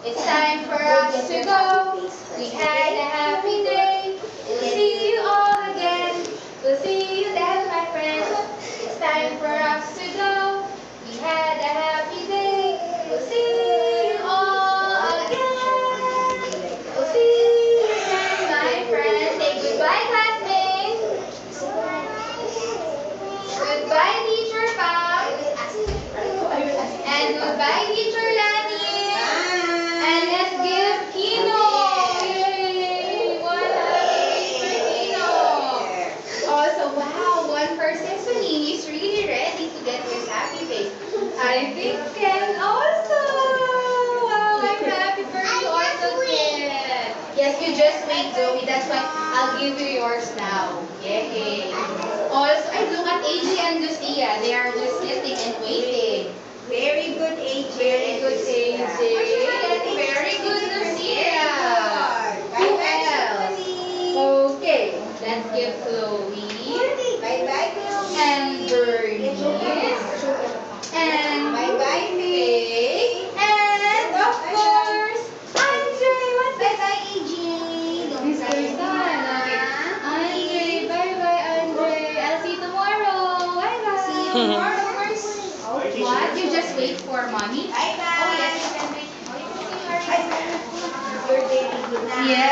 It's time for us to go. We had a happy day. We'll see you all again. We'll see you then, my friends. It's time for us to go. We had a happy day. We'll see you all again. We'll see you then, my friends. Say goodbye, classmates. Goodbye, teacher Pam. And goodbye, teacher Lani. And let's give Kino. Yay! One happy for Kino. Also, wow, one for Symphony. He's really ready to get his happy face. I think Ken also. Wow, I'm happy for you also, Ken. Yes, you just wait, Zoe. That's why I'll give you yours now. Yay! Also, I look at AJ and Lucia. They are just sitting and waiting. Very good, AJ. Very good, AJ. And very good, Lucia. Who else? Okay, let's give Chloe. Bye-bye, Chloe. And Bernice. And Bye-bye, Faye. And of course, Andre. What's that? Bye-bye, AJ. Mr. Sana. Andre. Bye-bye, Andre. I'll see you tomorrow. Bye-bye. See you tomorrow. What? You just wait for mommy? Bye-bye. Oh, yes, you can wait. Oh, you can see her. You're very good. Yes.